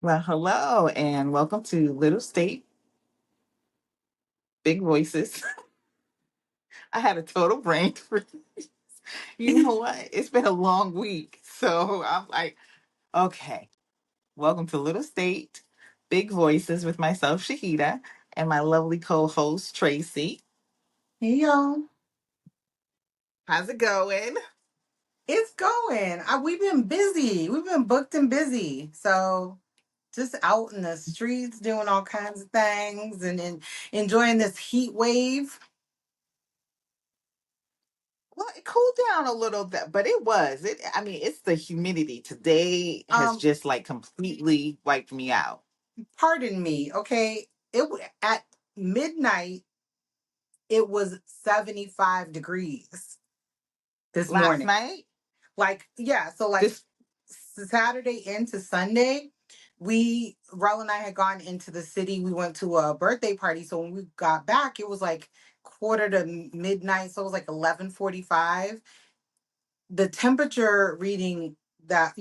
Well, hello and welcome to Little State Big Voices. I had a total brain freeze. You know what? It's been a long week. So I'm like, okay, welcome to Little State Big Voices with myself, Shahida, and my lovely co host, Tracy. Hey y'all, How's it going? it's going. We've been busy. We've been booked and busy. So just out in the streets doing all kinds of things and enjoying this heat wave. Well, it cooled down a little bit, but it was. I mean, it's the humidity. Today has Um, just like completely wiped me out. Pardon me, okay? At midnight it was 75 degrees this Last morning. night, Like, yeah, so like this, Saturday into Sunday, Rel and I had gone into the city. We went to a birthday party. So when we got back, it was like quarter to midnight. So it was like 11:45. The temperature reading that,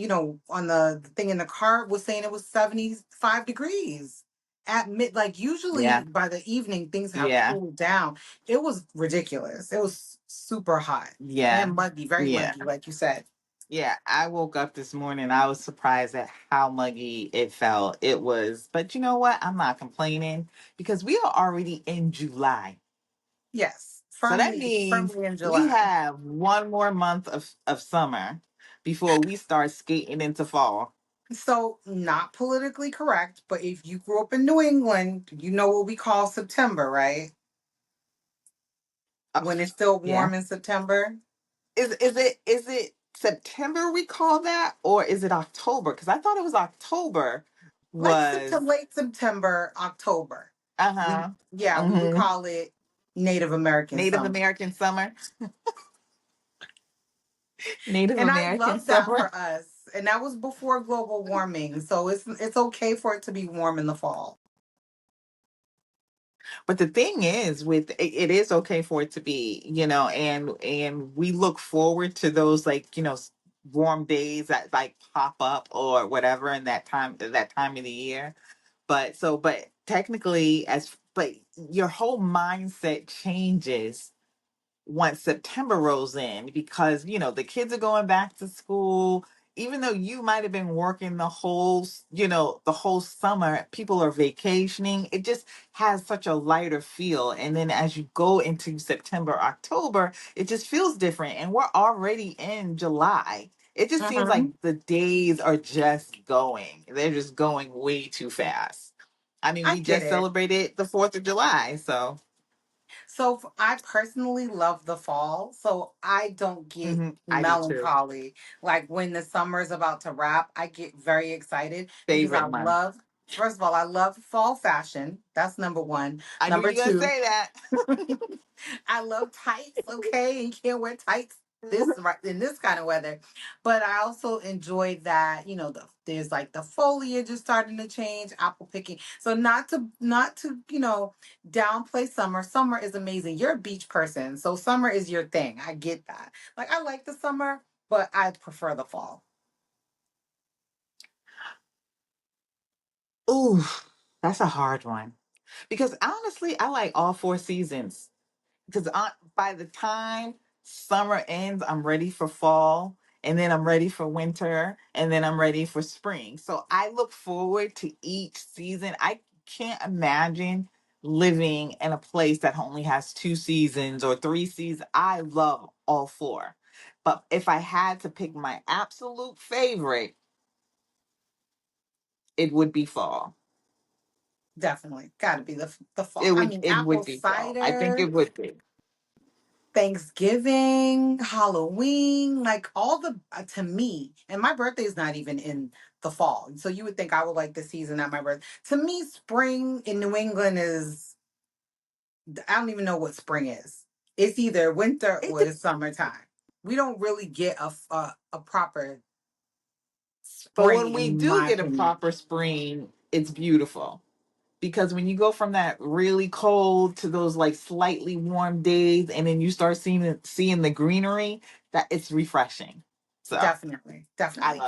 on the thing in the car was saying it was 75 degrees at mid, like usually yeah, by the evening things have yeah, cooled down. It was ridiculous. It was super hot yeah. and muggy, very Yeah. muggy, like you said. Yeah, I woke up this morning. I was surprised at how muggy it felt. It was, but you know what? I'm not complaining because we are already in July. Yes, So that firmly, means firmly in we July. have one more month of summer before we start skating into fall. So, not politically correct, but if you grew up in New England, you know what we call September, right? Oh, When it's still yeah. warm in September. Is it September we call that or is it October? Because I thought it was October Like was late September, October. We uh-huh. we would hmm call it Native American Native summer. American summer. Native And I American love that summer. for us. And that was before global warming. So it's okay for it to be warm in the fall. But the thing is, with it is okay for it to be, and we look forward to those like warm days that like pop up or whatever in that time of the year. But technically, as but your whole mindset changes once September rolls in because the kids are going back to school. Even though you might have been working the whole summer, people are vacationing. It just has such a lighter feel. And then as you go into September, October, it just feels different. And we're already in July. It just seems like Mhm. the days are just going. They're just going way too fast. I mean, I we get just it. celebrated the 4th of July. So, I personally love the fall, so I don't get I do too. melancholy. Like when the summer is about to wrap, I get very excited because Favorite month. first of all, I love fall fashion. That's number one. I knew Number you were gonna two, say that. I love tights. Okay, you can't wear tights right in this kind of weather, but I also enjoy that. There's like the foliage is starting to change, apple picking. So not to downplay summer. Summer is amazing. You're a beach person, so summer is your thing. I get that. Like I like the summer, but I prefer the fall. Ooh, that's a hard one. Because honestly, I like all four seasons. Because by the time summer ends, I'm ready for fall, and then I'm ready for winter, and then I'm ready for spring. So I look forward to each season. I can't imagine living in a place that only has two seasons or three seasons. I love all four. But if I had to pick my absolute favorite, it would be fall. Definitely, got to be the It fall. I would mean, it apple would be fall. I think cider. it would be. Thanksgiving, Halloween, like all to me, and my birthday is not even in the fall. So you would think I would like the season at my birth. To me, spring in New England is, I don't even know what spring is. It's either winter It or it's summertime. We don't really get a proper But spring, when we in do my get a opinion. proper spring, it's beautiful. Because when you go from that really cold to those like slightly warm days and then you start seeing the greenery, that it's refreshing. So Definitely, definitely.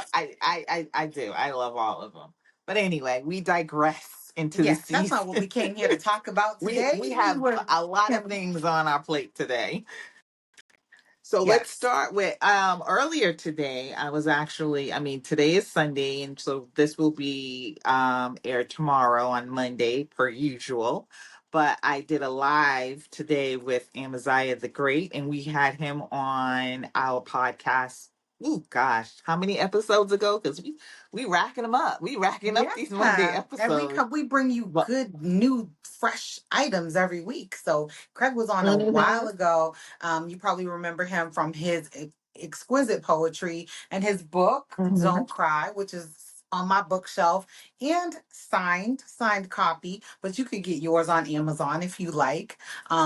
I do. I love all of them. But anyway, we digress into the Yes, that's season. not what we came here to talk about today. We We have were, a lot of things on our plate today. So let's yes, start with earlier today. I was actually, I mean, today is Sunday, and so this will be aired tomorrow on Monday, per usual. But I did a live today with Amaziah the Great, and we had him on our podcast. Oh gosh, how many episodes ago? Because we racking them up. We racking up these Monday yeah. episodes. We bring you But good, new, fresh items every week. So Craig was on a while mhm, ago. You probably remember him from his exquisite poetry and his book, mhm, Don't Cry, which is on my bookshelf and signed copy, but you could get yours on Amazon if you like. Yeah,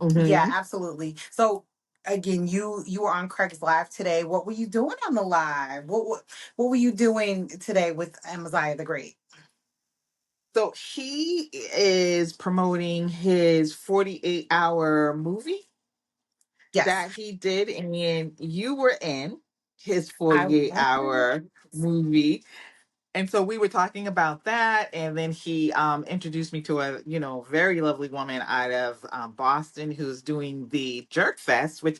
mhm. absolutely. So again, you were on Craig's live today. What were you doing on the live? What were you doing today with Amaziah the Great? So he is promoting his 48-hour movie Yes, that he did, and you were in his I 48-hour was. movie. And so we were talking about that, and then he introduced me to a very lovely woman out of Boston who's doing the Jerk Fest, which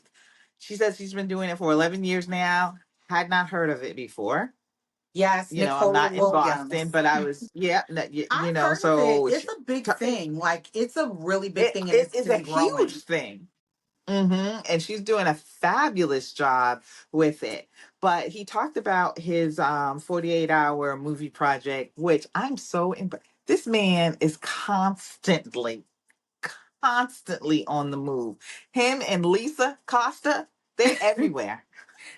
she says she's been doing it for 11 years now. Had not heard of it before. Yes, I'm Nicole not in Boston, Williams. but I was, yeah, I've heard of it. so It's a big thing. Like it's a really big thing, and it it's is a been huge growing. thing. And she's doing a fabulous job with it. But he talked about his 48-hour movie project, which I'm so this man is constantly on the move. Him and Lisa Costa, they're everywhere.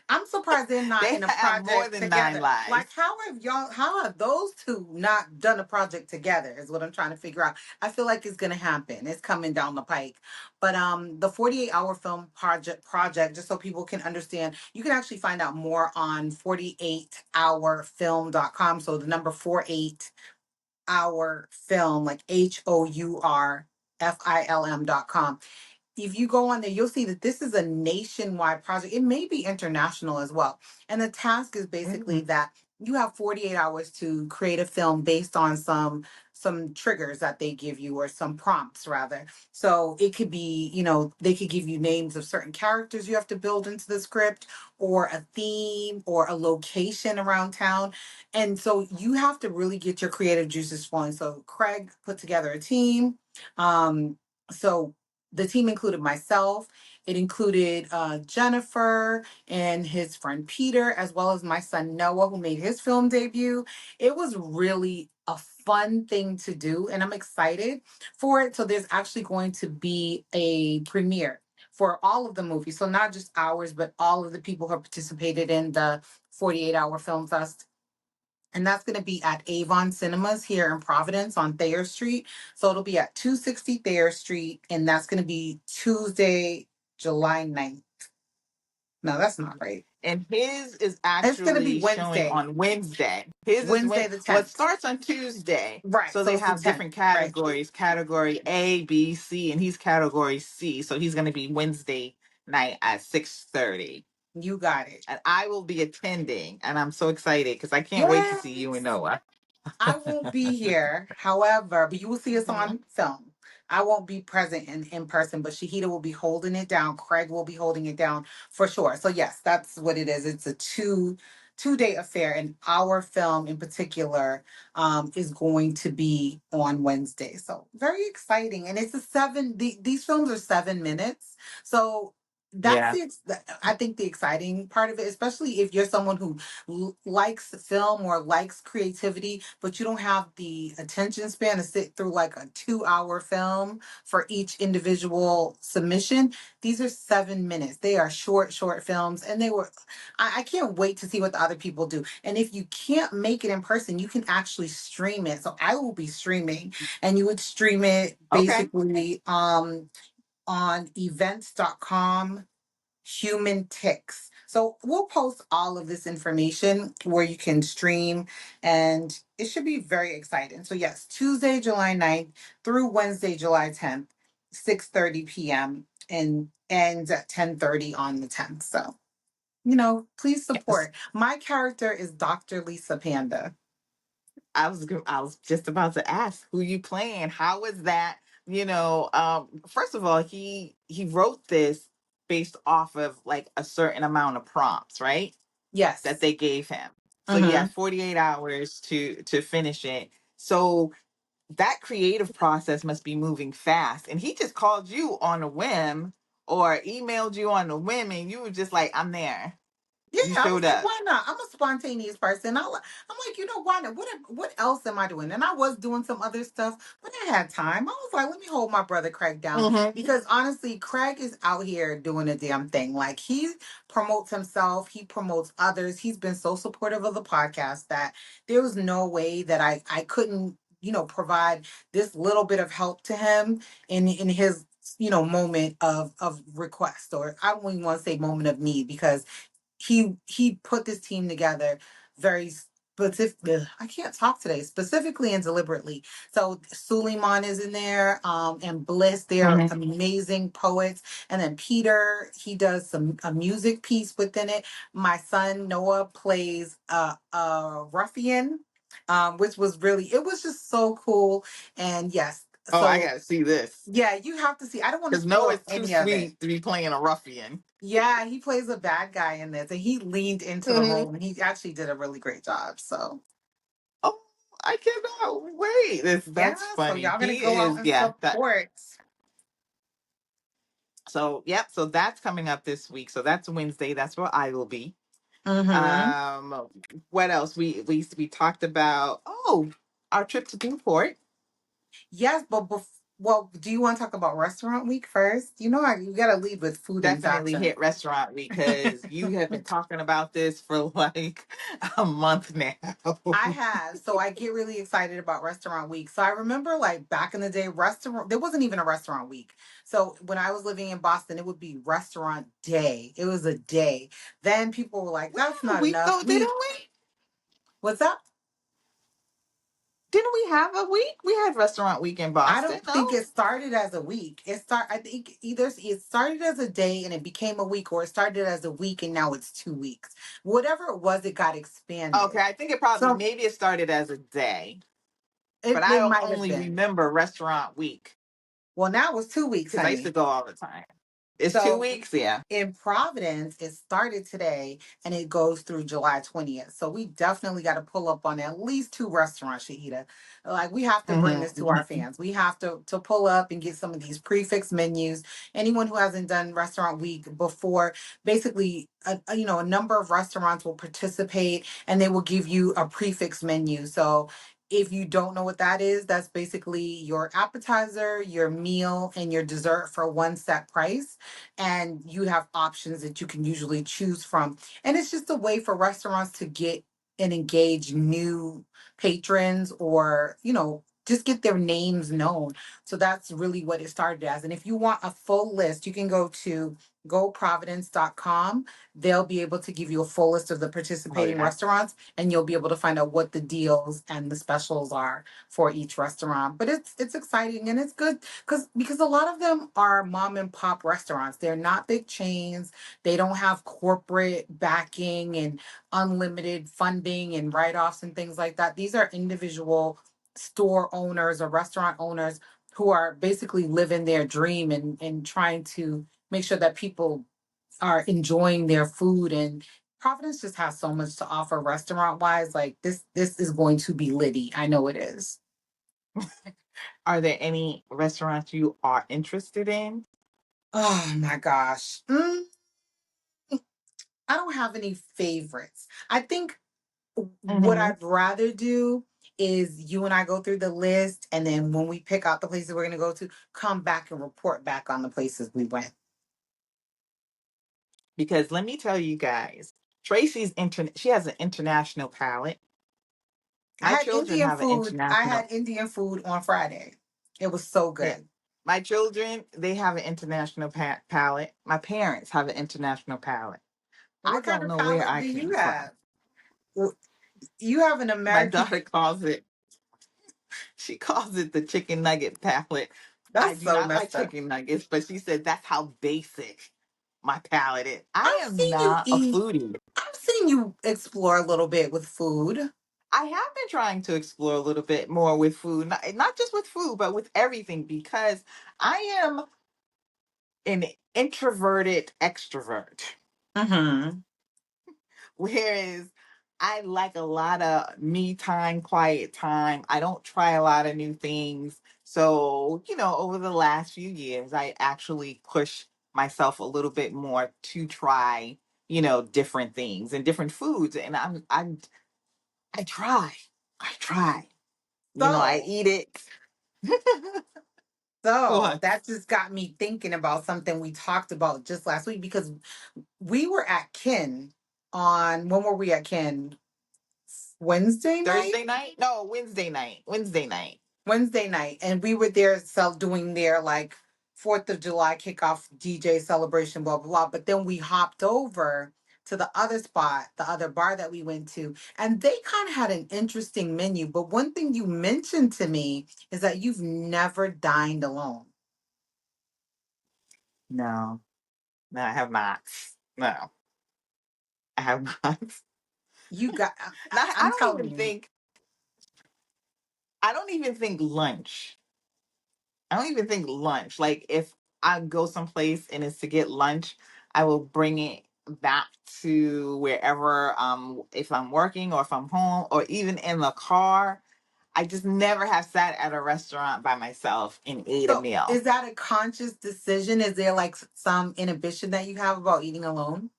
I'm surprised they're not They in a have more project than nine together. lives. Like, how have those two not done a project together? Is what I'm trying to figure out. I feel like it's gonna happen. It's coming down the pike. But the 48-hour film project, just so people can understand, you can actually find out more on 48hourfilm.com. So the number 48hour film, like HOURFILM.com. If you go on there, you'll see that this is a nationwide project. It may be international as well. And the task is basically Mhm. that you have 48 hours to create a film based on some triggers that they give you, or some prompts rather. So it could be, they could give you names of certain characters you have to build into the script, or a theme, or a location around town. And so you have to really get your creative juices flowing. So Craig put together a team. So the team included myself. It included Jennifer and his friend Peter, as well as my son Noah, who made his film debut. It was really a fun thing to do, and I'm excited for it. So there's actually going to be a premiere for all of the movies. So not just ours, but all of the people who have participated in the 48-hour film fest, and that's going to be at Avon Cinemas here in Providence on Thayer Street. So it'll be at 260 Thayer Street, and that's going to be Tuesday, July 9th. No, that's not right. And his is It's going to be actually showing Wednesday, on Wednesday. His is Wednesday the well, it 10th. starts on Tuesday. Right. So So they it's the have 10th. different Right. categories, category A, B, C, and he's category C. So he's gonna be Wednesday night at 6:30. You got it. And I will be attending, and I'm so excited because I can't wait to see you and Yes. Noah. I won't be here, however, but you will see us Mhm. on film. I won't be present in person, but Shahida will be holding it down. Craig will be holding it down for sure. So yes, that's what it is. It's a two day affair, and our film in particular is going to be on Wednesday. So very exciting, and it's a seven. These films are 7 minutes, so that's Yeah. I think the exciting part of it, especially if you're someone who likes film or likes creativity, but you don't have the attention span to sit through like a 2 hour film for each individual submission. These are 7 minutes. They are short films, and I can't wait to see what the other people do. And if you can't make it in person, you can actually stream it. So I will be streaming, and you would stream it Okay. basically on events.com human ticks. So we'll post all of this information where you can stream, and it should be very exciting. So yes, Tuesday, July 9th through Wednesday, July 10th, 6:30 p.m. and ends at 10:30 on the 10th. So, please Yes. support. My character is Dr. Lisa Panda. I was just about to ask who you playing. How was that? First of all, he wrote this based off of like a certain amount of prompts, right? That Yes. they gave him. So he Mm-hmm. had 48 hours to finish it. So that creative process must be moving fast. And he just called you on a whim or emailed you on a whim, and you were just like, I'm there. Yeah, You I was showed like, up. why not? I'm a spontaneous person. I'm like, why not? What else am I doing? And I was doing some other stuff, but I had time. I was like, let me hold my brother Craig down Hmm. because honestly, Craig is out here doing a damn thing. Like he promotes himself, he promotes others. He's been so supportive of the podcast that there was no way that I couldn't provide this little bit of help to him in his moment of request, or I don't even want to say moment of need, because he put this team together very specific. I can't talk today. Specifically and deliberately. So Suleiman is in there, and Bliss. They're Hmm. amazing poets. And then Peter, he does a music piece within it. My son Noah plays a ruffian, which was really, it was just so cool. And yes, Oh, I so gotta see this. yeah, you have to see. I don't want to Because Noah spoil is too any of it. sweet to be playing a ruffian. Yeah, he plays a bad guy in this, and he leaned into the Hmm. role, and he actually did a really great job. So Oh, I cannot wait. yeah, That's so funny. y'all gonna He go out is, and yeah. That support. so yep. So that's coming up this week. So that's Wednesday. That's where I will be. Mm-hmm. Um, what else? We talked about our trip to Newport. Yes, but well, do you want to talk about Restaurant Week first? You gotta lead with food and Definitely fashion. hit restaurant because you have been talking about this for like a month now. I have. So I get really excited about Restaurant Week. So I remember like back in the day, there wasn't even a Restaurant Week. So when I was living in Boston, it would be Restaurant Day. It was a day. Then people were like, We that's had a not week enough. though, didn't we? What's up? Didn't we have a week? We had restaurant week in I Boston. don't No. think it started as a week. I think either it started as a day and it became a week, or it started as a week and now it's 2 weeks. Whatever it was, it got Okay, expanded. I think it probably So maybe it started as a day, but it I might have only been. remember restaurant week Well, now it's 2 weeks, because I used to honey. go all the time. It's two So weeks, yeah. in Providence, it started today and it goes through July 20th. So we definitely got to pull up on at least two restaurants, Shahida. Like we have to bring this to our Hmm. fans. We have to pull up and get some of these prefix menus. Anyone who hasn't done Restaurant Week before, basically, a number of restaurants will participate and they will give you a prefix menu. So if you don't know what that is, that's basically your appetizer, your meal, and your dessert for one set price, and you have options that you can usually choose from. And it's just a way for restaurants to get and engage new patrons, or, just get their names known. So that's really what it started as. And if you want a full list, you can go to goprovidence.com. They'll be able to give you a full list of the Oh participating yeah. restaurants, and you'll be able to find out what the deals and the specials are for each restaurant. But it's exciting and it's good because a lot of them are mom and pop restaurants. They're not big chains. They don't have corporate backing and unlimited funding and write-offs and things like that. These are individual store owners or restaurant owners who are basically living their dream and trying to make sure that people are enjoying their food. And Providence just has so much to offer restaurant wise. Like this is going to be litty. I know it is. Are there any restaurants you are interested in? Oh my gosh. I don't have any favorites. I think what Hmm. I'd rather do is you and I go through the list, and then when we pick out the places we're going to go to, come back and report back on the places we went. Because let me tell you guys, she has an international palate. My children have an I international. had Indian food on Friday. It was so Yeah. good. My children, they have an international palate. My parents have an international palate. I What kind don't of know where palate I do you came from. have? Well, you have an My American. daughter calls it, she calls it the chicken nugget palate. I That's do so not like messed up. chicken nuggets, but she said that's how basic my palate is. I I've am seen you not a eat. foodie. I've seen you explore a little bit with food. I have been trying to explore a little bit more with food, not just with food, but with everything, because I am an introverted extrovert. Mm-hmm. Whereas I like a lot of me time, quiet time. I don't try a lot of new things. So, over the last few years, I actually push myself a little bit more to try, different things and different foods. And I try. I try. I So, eat it. so What? that just got me thinking about something we talked about just last week because we were at Kin on when were we at Kin? Wednesday night? Thursday night? No, Wednesday night. Wednesday night. Wednesday night, and we were there doing their like Fourth of July kickoff DJ celebration, blah blah blah. But then we hopped over to the other spot, the other bar that we went to, and they kind of had an interesting menu. But one thing you mentioned to me is that you've never dined alone. No, no, I have not. No, I have not. You got, Not, I'm telling you, I don't even think lunch. I don't even think lunch. Like if I go someplace and it's to get lunch, I will bring it back to wherever if I'm working or if I'm home or even in the car. I just never have sat at a restaurant by myself and ate a so meal. is that a conscious decision? Is there like some inhibition that you have about eating alone?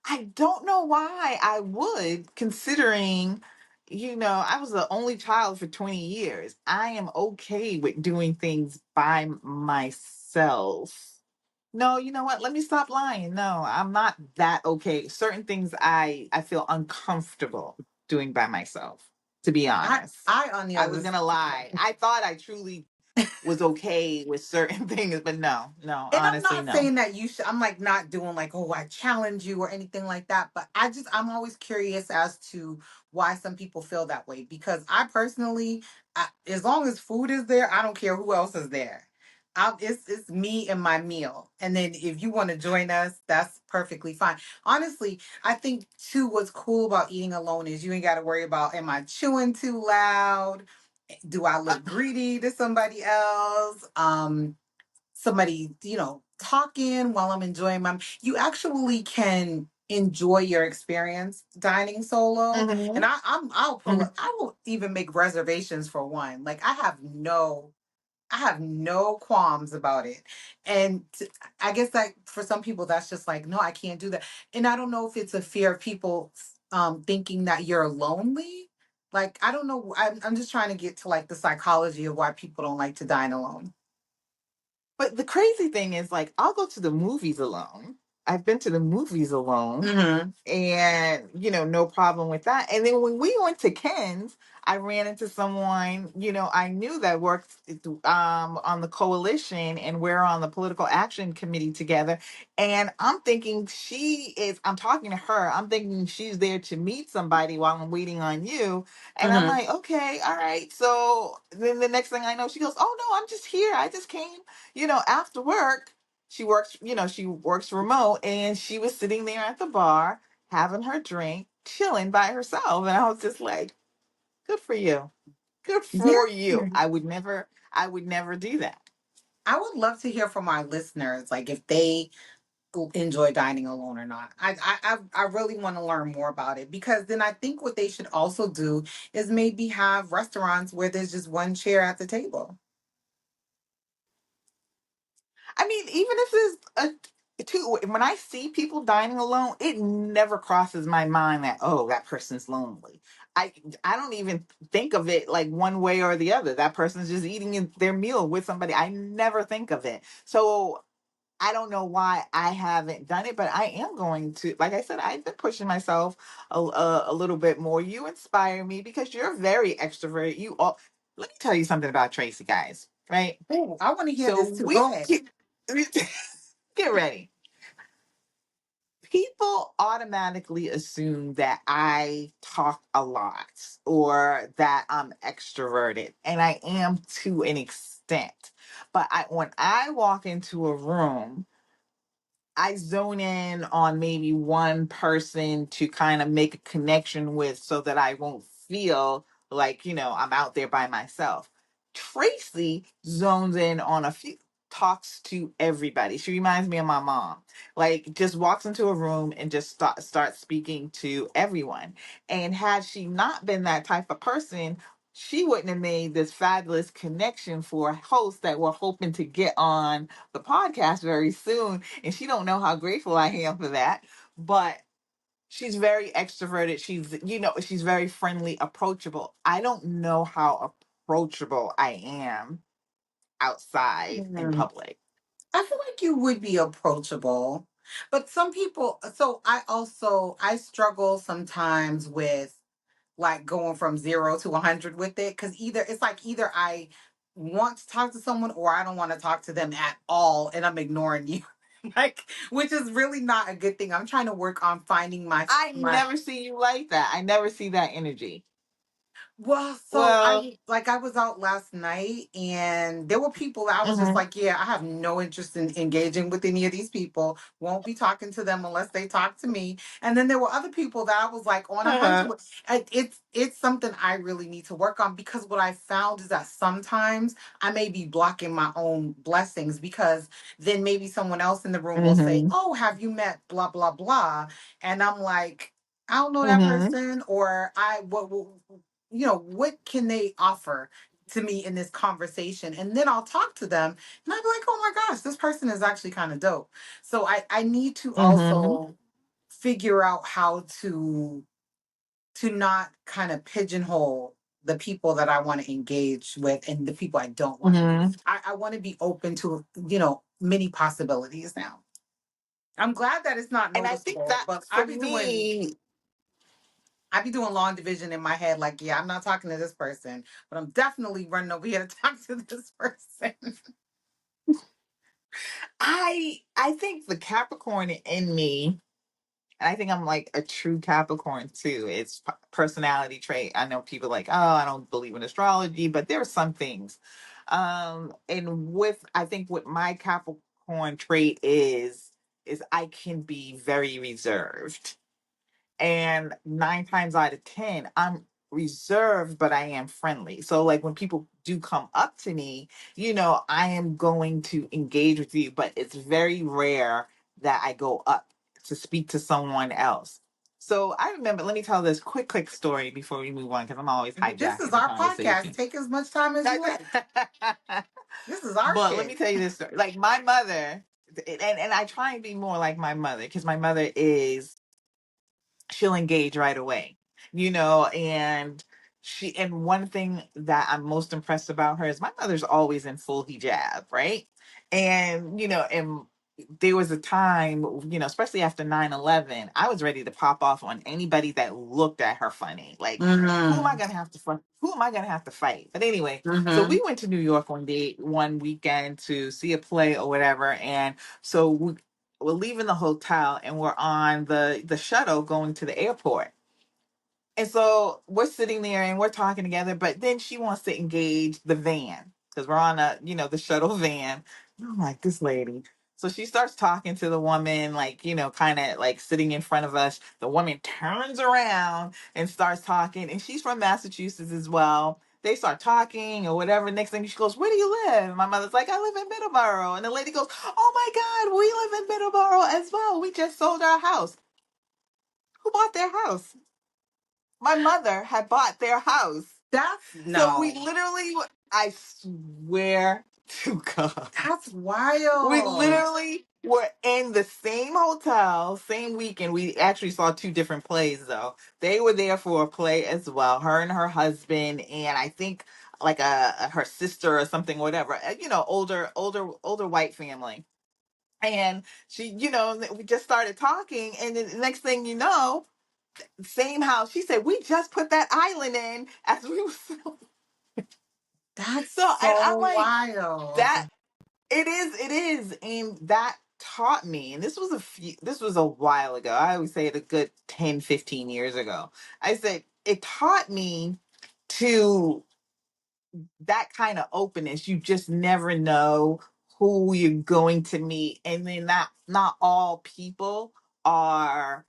I don't know why I would, considering, I was the only child for 20 years. I am okay with doing things by myself. No, you know what? Let me stop lying. No, I'm not that okay. Certain things I feel uncomfortable doing by myself, to be I honest. I on the I other was gonna lie. I thought I truly was okay with certain things, but no, no, And I'm honestly, not no. saying that you should, I'm like not doing like, oh, I challenge you or anything like that. But I'm always curious as to why some people feel that way. Because I personally, as long as food is there, I don't care who else is there. It's me and my meal. And then if you want to join us, that's perfectly fine. Honestly, I think too, what's cool about eating alone is you ain't got to worry about, am I chewing too loud? Do I look greedy to somebody else? Somebody, talking while I'm enjoying my you actually can enjoy your experience dining solo. And Hmm. I'll pull Hmm. up, I will even make reservations for one. Like I have no qualms about it. And I guess that for some people that's just like, no, I can't do that. And I don't know if it's a fear of people thinking that you're lonely. Like I don't know. I'm just trying to get to like the psychology of why people don't like to dine alone. But the crazy thing is, like, I'll go to the movies alone. I've been to the movies alone, Hmm. and no problem with that. And then when we went to Ken's, I ran into someone I knew that worked on the coalition, and we're on the political action committee together. And I'm talking to her. I'm thinking she's there to meet somebody while I'm waiting on you. And I'm Hmm. like, okay, all right. So then the next thing I know, she goes, oh no, I'm just here. I just came after work. She works remote, and she was sitting there at the bar having her drink, chilling by herself. And I was just like, good for you. Good Yeah. for you. I would never do that. I would love to hear from our listeners, like if they enjoy dining alone or not. I really want to learn more about it because then I think what they should also do is maybe have restaurants where there's just one chair at the table. I mean, even if there's a two, when I see people dining alone, it never crosses my mind that, oh, that person's lonely. I I don't even think of it like one way or the other. That person's just eating their meal with somebody. I never think of it. So I don't know why I haven't done it, but I am going to. Like I said, I've been pushing myself a little bit more. You inspire me because you're very extroverted. Let me tell you something about Tracy, guys. Right? Oh, I want to hear So this too. Go ahead. get ready. People automatically assume that I talk a lot or that I'm extroverted, and I am to an extent. But when I walk into a room, I zone in on maybe one person to kind of make a connection with so that I won't feel like, I'm out there by myself. Tracy zones in on a few, talks to everybody. She reminds me of my mom. Like, just walks into a room and just starts speaking to everyone. And had she not been that type of person, she wouldn't have made this fabulous connection for hosts that were hoping to get on the podcast very soon, and she don't know how grateful I am for that. But she's very extroverted. She's very friendly, approachable. I don't know how approachable I am outside in Mm. public. I feel like you would be approachable, but some people. So I struggle sometimes with like going from 0 to 100 with it, because either I want to talk to someone or I don't want to talk to them at all, and I'm ignoring you. Like, which is really not a good thing. I'm trying to work on finding I my never see you like that. I never see that energy. Well, so Well, I was out last night and there were people that I was just mm-hmm, like, yeah, I have no interest in engaging with any of these people. Won't be talking to them unless they talk to me. And then there were other people that I was like on a hunch uh-huh, with. And it's something I really need to work on, because what I found is that sometimes I may be blocking my own blessings, because then maybe someone else in the room will say, mm-hmm, "Oh, have you met blah blah blah?" And I'm like, I don't know that mm-hmm, person, or what can they offer to me in this conversation? And then I'll talk to them and I'll be like, oh my gosh, this person is actually kind of dope. So I need to mm-hmm, also figure out how to not kind of pigeonhole the people that I want to engage with and the people I don't want to. mm-hmm. I want to be open to, many possibilities now. I'm glad that it's not And I think noticeable, that but for me, I be doing long division in my head, like, yeah, I'm not talking to this person, but I'm definitely running over here to talk to this person. I think the Capricorn in me, and I think I'm like a true Capricorn too. It's personality trait. I know people like, oh, I don't believe in astrology, but there are some things. And I think what my Capricorn trait is I can be very reserved. And 9 times out of 10, I'm reserved, but I am friendly. So, like, when people do come up to me, I am going to engage with you, but it's very rare that I go up to speak to someone else. So, I remember, let me tell this quick story before we move on, because I'm always This is hijacking the our podcast. conversation. Take as much time as you like. This is our But let me shit. tell you this story. Like, my mother, and I try and be more like my mother, because my mother is she'll engage right away, and one thing that I'm most impressed about her is my mother's always in full hijab, right? And there was a time, especially after 9/11, I was ready to pop off on anybody that looked at her funny. Like, who am I Mm-hmm. gonna have to who am I gonna have to fight? But anyway, so Mm-hmm. we went to New York one weekend to see a play or whatever, and so we're leaving the hotel and we're on the shuttle going to the airport. And so we're sitting there and we're talking together, but then she wants to engage the van because we're on the shuttle van. And I'm like, this lady. So she starts talking to the woman, like, kind of like sitting in front of us. The woman turns around and starts talking, and she's from Massachusetts as well. They start talking or whatever. Next thing she goes, where do you live? My mother's like, I live in Middleborough. And the lady goes, oh my God, we live in Middleborough as well. We just sold our house. Who bought their house? My mother had bought their house. That's So we no. literally, I swear to God, That's we wild. literally were in the same hotel, same weekend. We actually saw two different plays though. They were there for a play as well, her and her husband, and I think like her sister or something, whatever. Older white family. And we just started talking, and then the next thing you know, same house. She said, we just put that island in as we were. That's So, and I'm so like, wild. that it is. And that taught me, and this was a while ago. I always say it a good 10, 15 years ago. I said, it taught me to that kind of openness. You just never know who you're going to meet, and then not all people are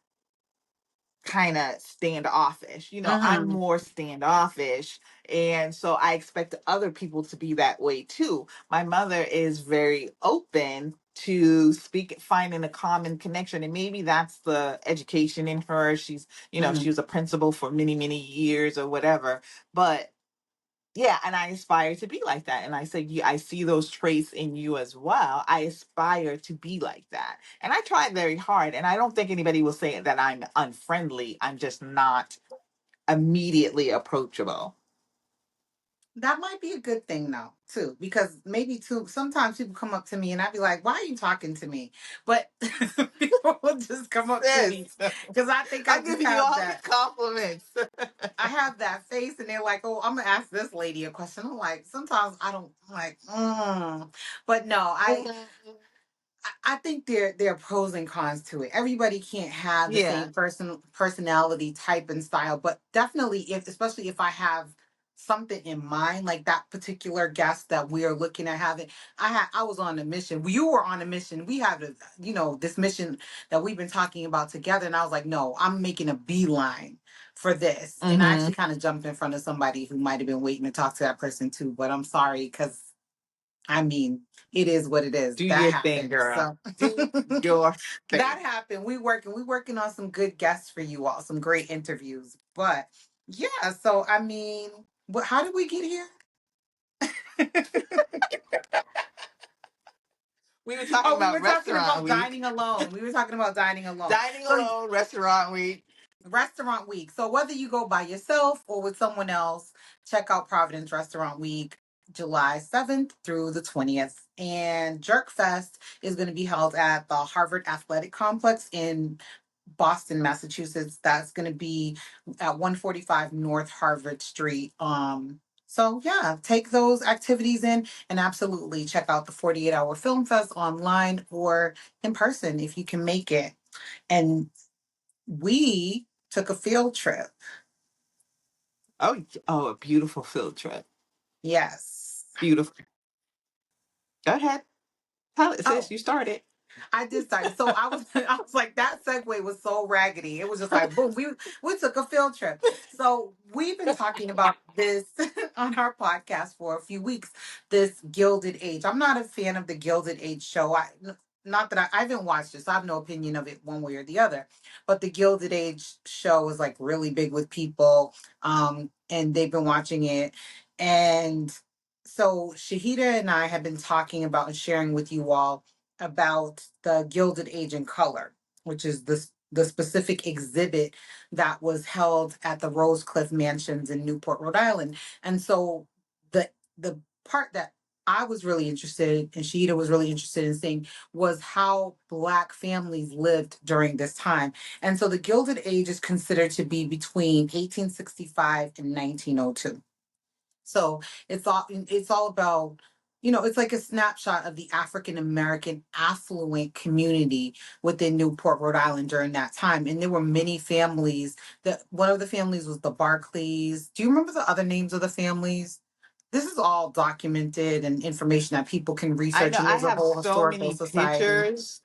kind of standoffish. I'm Mm-hmm. more standoffish. And so I expect other people to be that way too. My mother is very open to speak, finding a common connection. And maybe that's the education in her. She was a principal for many, many years or whatever. But yeah, and I aspire to be like that. And I say, I see those traits in you as well. I aspire to be like that. And I try very hard. And I don't think anybody will say that I'm unfriendly. I'm just not immediately approachable. That might be a good thing though, too, because maybe too sometimes people come up to me and I'd be like, "Why are you talking to me?" But people will just come up to me Sis, because I think I I'm just giving you have all the that. compliments. I have that face, and they're like, "Oh, I'm gonna ask this lady a question." I'm like, sometimes I don't I'm like, but no, I think there are pros and cons to it. Everybody can't have the Yeah. same personality type and style, but definitely if especially if I have something in mind, like that particular guest that we are looking at having. I was on a mission. You were on a mission. We have this mission that we've been talking about together, and I was like, no, I'm making a beeline for this. And I Hmm. actually kind of jumped in front of somebody who might have been waiting to talk to that person too, but I'm sorry because I mean, it is what it is. Do That your thing, happened. girl. So Do your that thing. happened. We working on some good guests for you all, some great interviews. But yeah, so I mean, how did we get here? We were talking Oh, we about were talking restaurant about week. dining alone. We were talking about dining alone. Dining So alone, restaurant week. Restaurant Week. So whether you go by yourself or with someone else, check out Providence Restaurant Week, July 7th through the 20th. And Jerk Fest is going to be held at the Harvard Athletic Complex in Boston, Massachusetts. That's going to be at 145 North Harvard Street. So yeah, take those activities in and absolutely check out the 48-hour film fest online or in person if you can make it. And we took a field trip. Oh, a beautiful field trip. Yes. Beautiful. Go ahead. Tell it, sis. Oh, You started. I did start. So I was I was like that segue was so raggedy. It was just like boom, we took a field trip. So we've been talking about this on our podcast for a few weeks. This Gilded Age. I'm not a fan of the Gilded Age show. Not that I haven't watched it, so I have no opinion of it one way or the other. But the Gilded Age show is like really big with people, and they've been watching it. And so Shahida and I have been talking about and sharing with you all about the Gilded Age in Color, which is the specific exhibit that was held at the Rosecliff Mansions in Newport, Rhode Island. And so the part that I was really interested in, and Sheeta was really interested in seeing, was how Black families lived during this time. And so the Gilded Age is considered to be between 1865 and 1902. So it's all about, it's like a snapshot of the African American affluent community within Newport, Rhode Island during that time. And there were many families. That one of the families was the Barclays. Do you remember the other names of the families? This is all documented and information that people can I research. know And I there's a have whole so historical many society. pictures.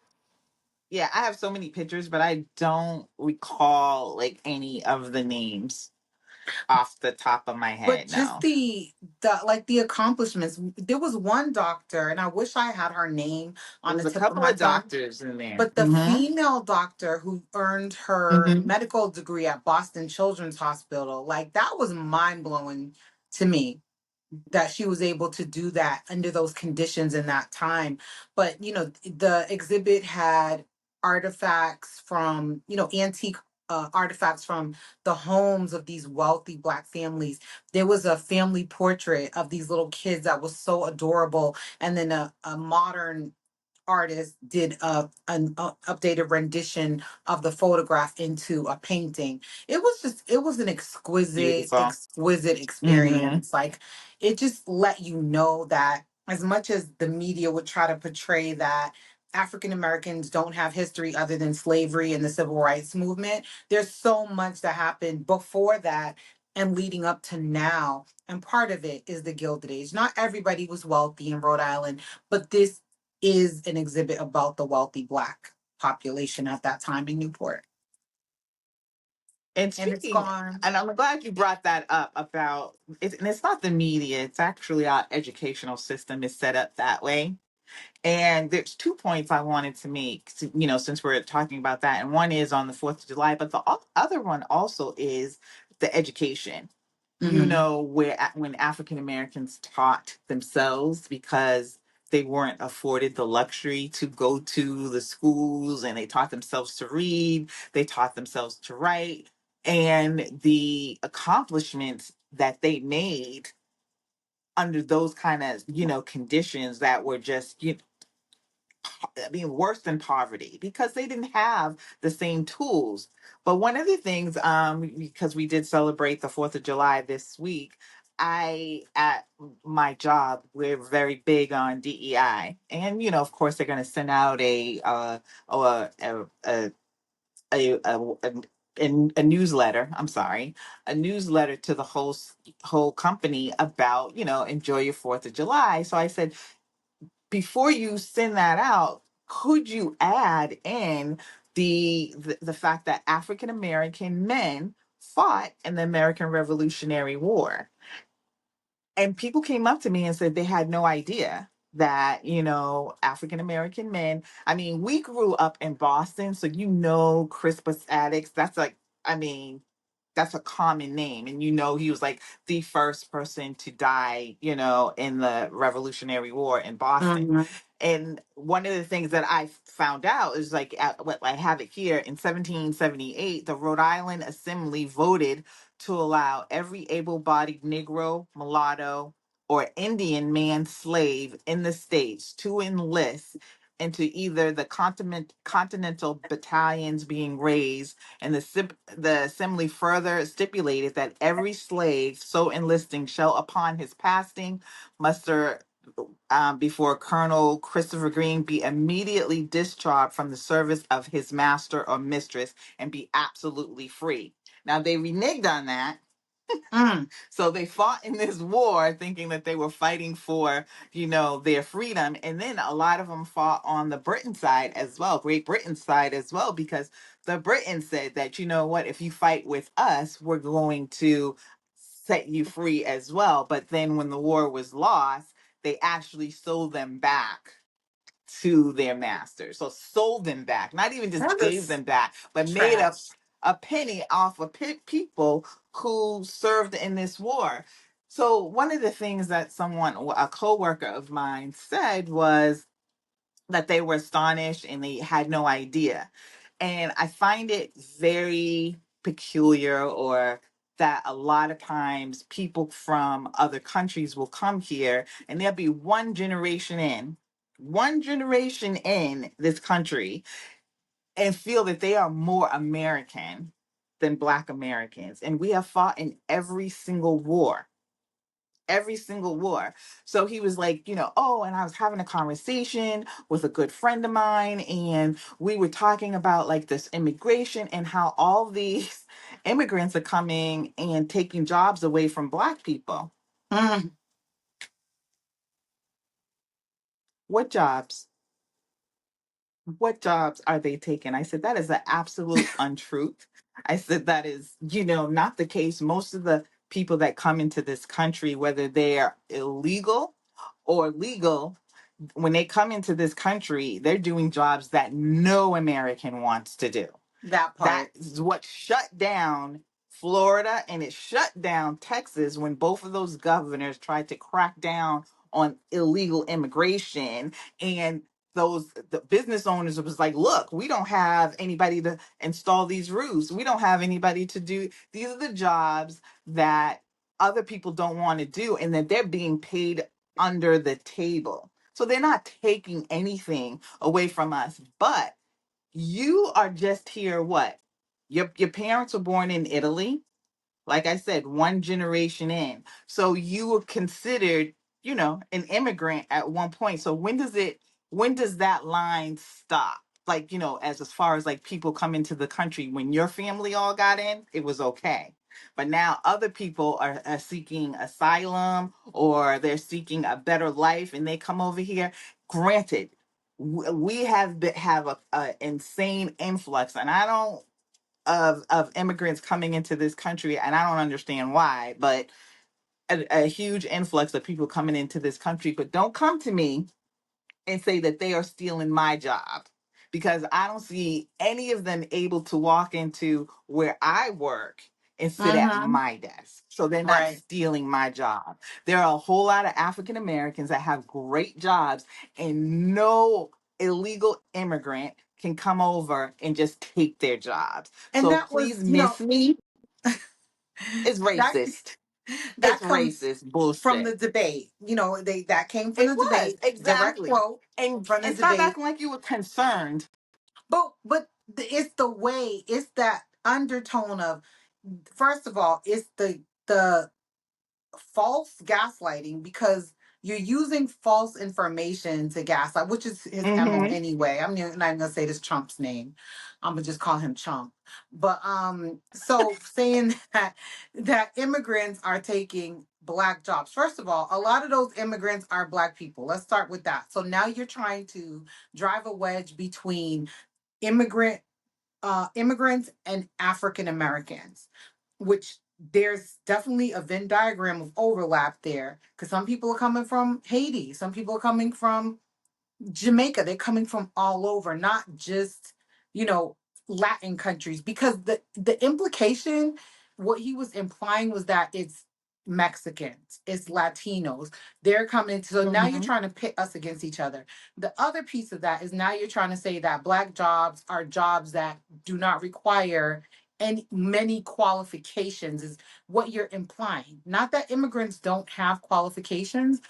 Yeah, I have so many pictures, but I don't recall like any of the names off the top of my But head just now. the accomplishments. There was one doctor, and I wish I had her name on There's the a tip of couple my of tongue. doctors in there. But the female doctor who earned her Hmm. medical degree at Boston Children's Hospital, like that was mind blowing to me that she was able to do that under those conditions in that time. But, the exhibit had artifacts from, antique artifacts from the homes of these wealthy Black families. There was a family portrait of these little kids that was so adorable. And then a modern artist did an updated rendition of the photograph into a painting. It was an Beautiful. exquisite Hmm. experience. Like it just let you know that as much as the media would try to portray that African Americans don't have history other than slavery and the civil rights movement, there's so much that happened before that and leading up to now. And part of it is the Gilded Age. Not everybody was wealthy in Rhode Island, but this is an exhibit about the wealthy Black population at that time in Newport. And And it's speaking, gone. and I'm glad you brought that up about it, and it's not the media, it's actually our educational system is set up that way. And there's 2 points I wanted to make, since we're talking about that. And one is on the 4th of July, but the other one also is the education. Mm-hmm. Where when African Americans taught themselves because they weren't afforded the luxury to go to the schools, and they taught themselves to read, they taught themselves to write, and the accomplishments that they made under those kind of conditions that were just I mean, worse than poverty because they didn't have the same tools. But one of the things, because we did celebrate the 4th of July this week, at my job, we're very big on DEI. And, of course, they're going to send out a, a, a, a newsletter. I'm sorry, a newsletter to the whole company about, enjoy your 4th of July. So I said, before you send that out, could you add in the fact that African American men fought in the American Revolutionary War? And people came up to me and said they had no idea that, African American men, I mean, we grew up in Boston, so Crispus Attucks, that's like, I mean, that's a common name. And he was like the first person to die, in the Revolutionary War in Boston. Mm-hmm. And one of the things that I found out is like, what I have it here in 1778, the Rhode Island Assembly voted to allow every able bodied Negro, mulatto, or Indian man slave in the States to enlist into either the continental battalions being raised, and the assembly further stipulated that every slave so enlisting shall, upon his passing, muster before Colonel Christopher Green, be immediately discharged from the service of his master or mistress and be absolutely free. Now they reneged on that. Mm. So they fought in this war thinking that they were fighting for, their freedom. And then a lot of them fought on the Britain side as well, Great Britain side as well, because the Britons said that, what, if you fight with us, we're going to set you free as well. But then when the war was lost, they actually sold them back to their masters. So sold them back, not even just That gave is them back, but made trash. a penny off of people who served in this war. So one of the things that a coworker of mine said was that they were astonished and they had no idea. And I find it very peculiar, or that a lot of times people from other countries will come here and there'll be one generation in this country, and feel that they are more American than Black Americans. And we have fought in every single war. So he was like, oh, and I was having a conversation with a good friend of mine, and we were talking about like this immigration and how all these immigrants are coming and taking jobs away from Black people. Mm. What jobs? What jobs are they taking? I said, that is an absolute untruth. I said, that is, not the case. Most of the people that come into this country, whether they are illegal or legal, when they come into this country, they're doing jobs that no American wants to do. That That part. is what shut down Florida, and it shut down Texas when both of those governors tried to crack down on illegal immigration. And the business owners was like, look, we don't have anybody to install these roofs. We don't have anybody to do, these are the jobs that other people don't want to do, and that they're being paid under the table. So they're not taking anything away from us, but you are just here, what? Your parents were born in Italy. Like I said, one generation in. So you were considered, an immigrant at one point. So when does that line stop? Like, as far as like people come into the country, when your family all got in, it was okay. But now other people are seeking asylum, or they're seeking a better life, and they come over here. Granted, we have a insane influx, and I don't of immigrants coming into this country, and I don't understand why, but a huge influx of people coming into this country. But don't come to me and say that they are stealing my job, because I don't see any of them able to walk into where I work and sit at Mm-hmm. my desk. So they're not Right. stealing my job. There are a whole lot of African Americans that have great jobs, and no illegal immigrant can come over and just take their jobs. And So that was, please miss me. It's that racist. It's that comes racist from bullshit. the debate. They that came from It the was debate. Direct exactly. quote from the And stop debate. acting like you were concerned. It's the way, it's that undertone of, first of all, it's the false gaslighting, because you're using false information to gaslight, which is his MO Mm-hmm. anyway. I'm not even gonna say this Trump's name. I'm gonna just call him Chump. But so saying that immigrants are taking black jobs. First of all, a lot of those immigrants are black people. Let's start with that. So now you're trying to drive a wedge between immigrant immigrants and African Americans, which there's definitely a Venn diagram of overlap there, because some people are coming from Haiti, some people are coming from Jamaica. They're coming from all over, not just, you know, Latin countries. Because the implication, what he was implying was that it's Mexicans, it's Latinos. They're coming. So now you're Mm-hmm. trying to pit us against each other. The other piece of that is now you're trying to say that black jobs are jobs that do not require any many qualifications, is what you're implying. Not that immigrants don't have qualifications,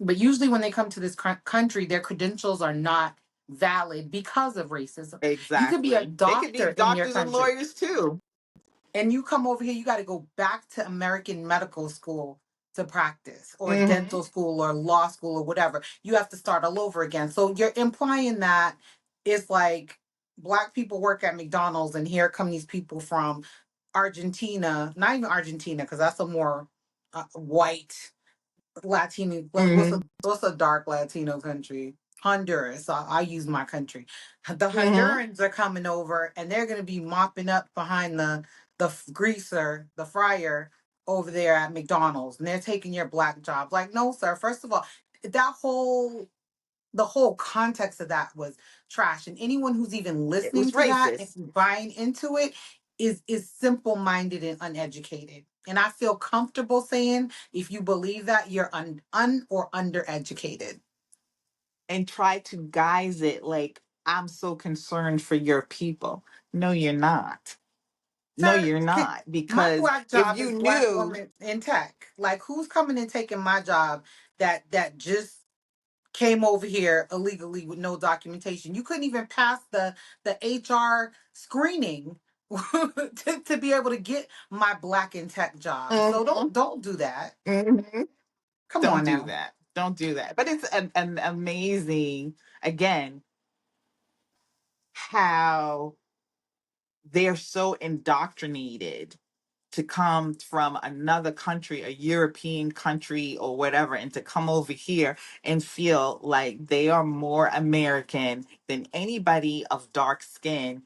but usually when they come to this country, their credentials are not valid because of racism. You could be a Exactly. They could be doctor in your doctors and country, lawyers too. and you come over here, you got to go back to American medical school to practice, or Mm-hmm. dental school, or law school, or whatever. You have to start all over again. So you're implying that it's like black people work at McDonald's, and here come these people from Argentina, not even Argentina, because that's a more white Latino. Mm-hmm. What's a dark Latino country? Honduras. I use my country. The Mm-hmm. Hondurans are coming over, and they're going to be mopping up behind the greaser, the fryer over there at McDonald's, and they're taking your black job. Like, no, sir. First of all, that whole the whole context of that was trash, and anyone who's even It listening was to that and racist. buying into it is simple-minded and uneducated. And I feel comfortable saying, if you believe that, you're un or undereducated. And try to guise it like, I'm so concerned for your people. No, you're not. No, Sir, you're not. my Because black if job you is black knew, woman in tech. Like, who's coming and taking my job that just came over here illegally with no documentation? You couldn't even pass the HR screening to be able to get my black in tech job. So Mhm, don't do that. mhm, Come don't on do now. that. Don't do that. But it's an amazing, again, how they're so indoctrinated to come from another country, a European country or whatever, and to come over here and feel like they are more American than anybody of dark skin,